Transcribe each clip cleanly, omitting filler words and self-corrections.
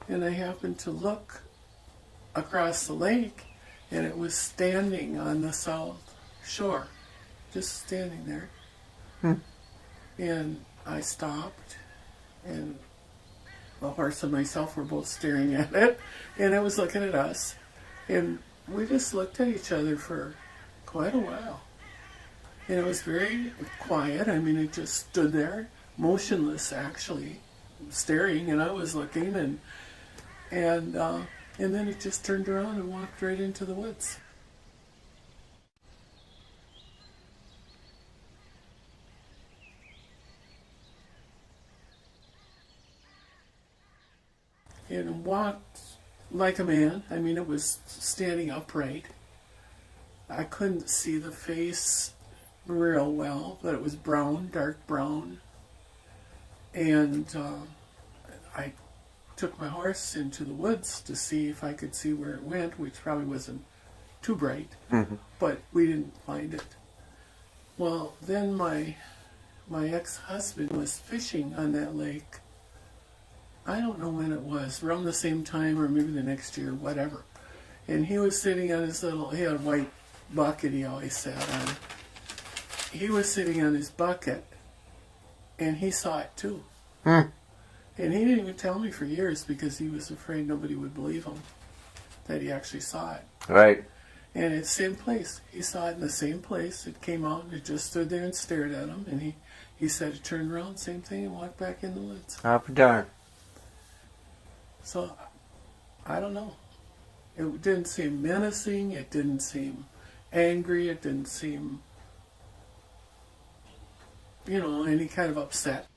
and I happened to look across the lake, and it was standing on the south shore, just standing there. And I stopped, and the horse and myself were both staring at it, and it was looking at us, and we just looked at each other for quite a while. And it was very quiet. I mean, it just stood there, motionless, actually, staring, and I was looking, and then it just turned around and walked right into the woods. And walked like a man. I mean, it was standing upright. I couldn't see the face real well, but it was brown, dark brown. And I took my horse into the woods to see if I could see where it went, which probably wasn't too bright, but we didn't find it. Well, then my ex-husband was fishing on that lake. I don't know when it was, around the same time or maybe the next year, whatever. And he was sitting on his he had a white bucket he always sat on. He was sitting on his bucket, and he saw it too. And he didn't even tell me for years because he was afraid nobody would believe him that he actually saw it. Right. And it's the same place. He saw it in the same place. It came out and it just stood there and stared at him. And he said it turned around, same thing, and walked back in the woods. I'll be darned. So, I don't know. It didn't seem menacing. It didn't seem angry. It didn't seem, any kind of upset.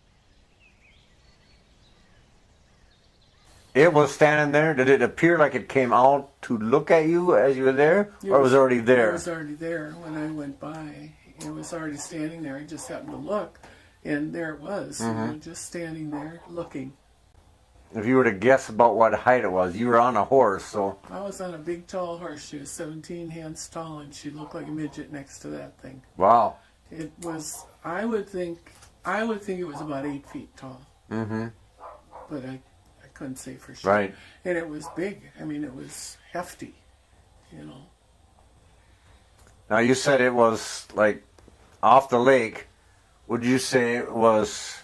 It was standing there. Did it appear like it came out to look at you as you were there? Or was it already there? It was already there when I went by. It was already standing there. I just happened to look, and there it was, just standing there looking. If you were to guess about what height it was, you were on a horse, so... I was on a big, tall horse. She was 17 hands tall, and she looked like a midget next to that thing. Wow. It was, I would think it was about 8 feet tall. But I couldn't say for sure. Right. And it was big. I mean, it was hefty, Now, you said it was, like, off the lake. Would you say it was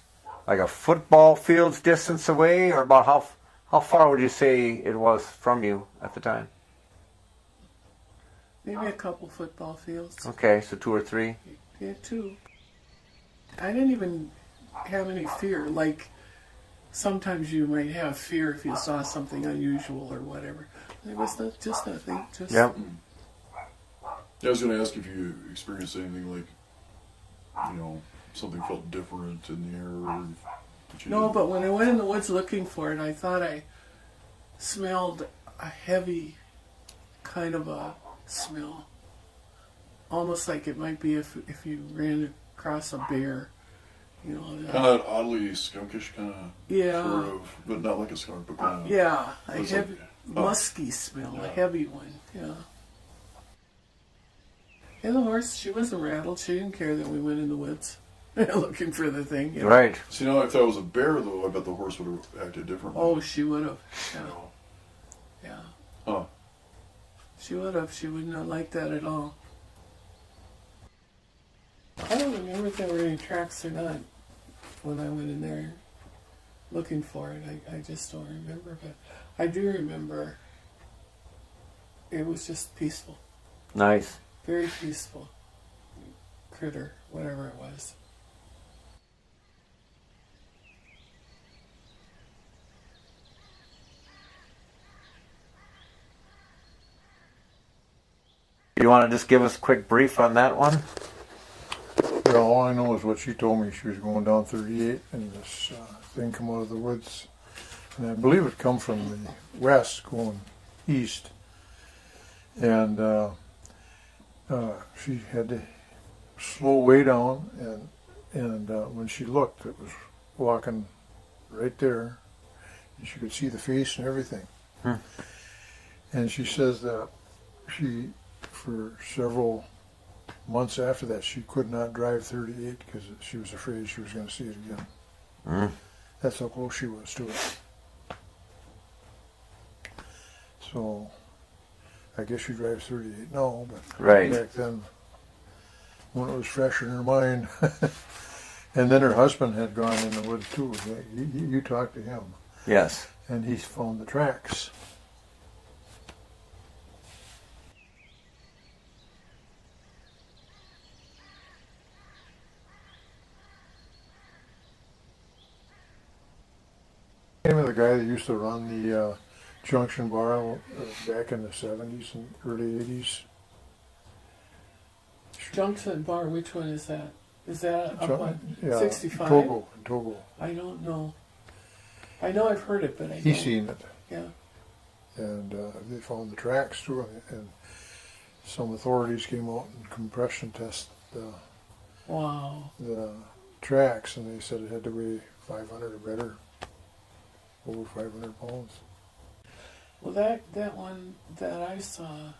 like a football field's distance away, or about how far would you say it was from you at the time? Maybe a couple football fields. Okay, so 2 or 3? Yeah, 2. I didn't even have any fear. Like, sometimes you might have fear if you saw something unusual or whatever. It was just nothing. Yep. I was going to ask if you experienced anything like, something felt different in the air. No, but when I went in the woods looking for it, I thought I smelled a heavy kind of a smell. Almost like it might be if you ran across a bear. Kind of oddly skunkish, kind of. Yeah. Sort of, but not like a skunk, but kind of. Yeah, a heavy, musky smell, a heavy one, yeah. And the horse, she wasn't rattled. She didn't care that we went in the woods looking for the thing. Right. See, now if that was a bear, though, I bet the horse would have acted differently. Oh, she would have. Yeah. Huh. She would have. She would not like that at all. I don't remember if there were any tracks or not when I went in there looking for it. I just don't remember, but I do remember it was just peaceful. Nice. Very peaceful. Critter, whatever it was. You want to just give us a quick brief on that one? Well, all I know is what she told me. She was going down 38 and this thing come out of the woods. And I believe it come from the west going east. And she had to slow way down, and when she looked, it was walking right there. And she could see the face and everything. And she says that she, for several months after that, she could not drive 38 because she was afraid she was going to see it again. That's how close she was to it. So I guess she drives 38 now, but Right. back then, when it was fresh in her mind. And then her husband had gone in the woods too. You talked to him, Yes. and he's found the tracks. Name of the guy that used to run the Junction Bar back in the 70s and early 80s. Junction Bar, which one is that? Is that up on Yeah, 65? Togo. I don't know. I know I've heard it, but I don't. He's seen it. Yeah. And they found the tracks too, and some authorities came out and compression tested Wow. the tracks, and they said it had to weigh 500 or better, over 500 pounds. Well, that one that I saw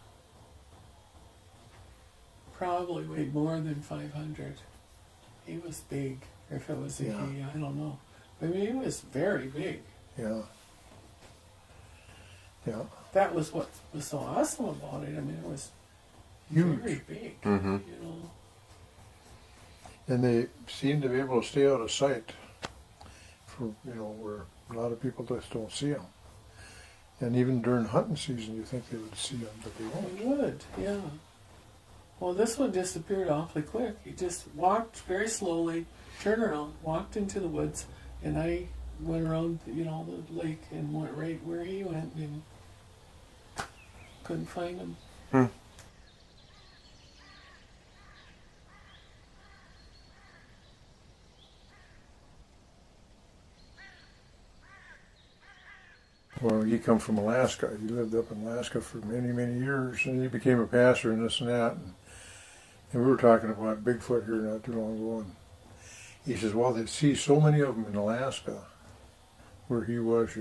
probably weighed more than 500. He was big. If it was a Yeah. he, I don't know. I mean, he was very big. Yeah. Yeah. That was what was so awesome about it. I mean, it was Huge. very big. Mm-hmm. You know. And they seem to be able to stay out of sight for, where a lot of people just don't see them. And even during hunting season, you think they would see them, but they won't. He would, yeah. Well, this one disappeared awfully quick. He just walked very slowly, turned around, walked into the woods, and I went around, the lake and went right where he went and couldn't find him. Well, he come from Alaska. He lived up in Alaska for many, many years, and he became a pastor and this and that. And we were talking about Bigfoot here not too long ago, and he says, well, they see so many of them in Alaska, where he was,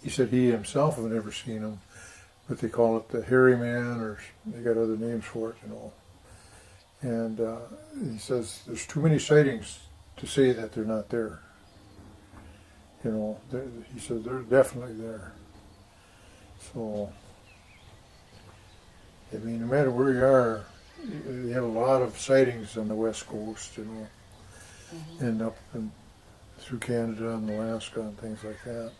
He said he himself had never seen them, but they call it the hairy man, or they got other names for it, And he says there's too many sightings to say that they're not there. He said they're definitely there. So, I mean, no matter where you are, you have a lot of sightings on the West Coast, and up through Canada and Alaska and things like that.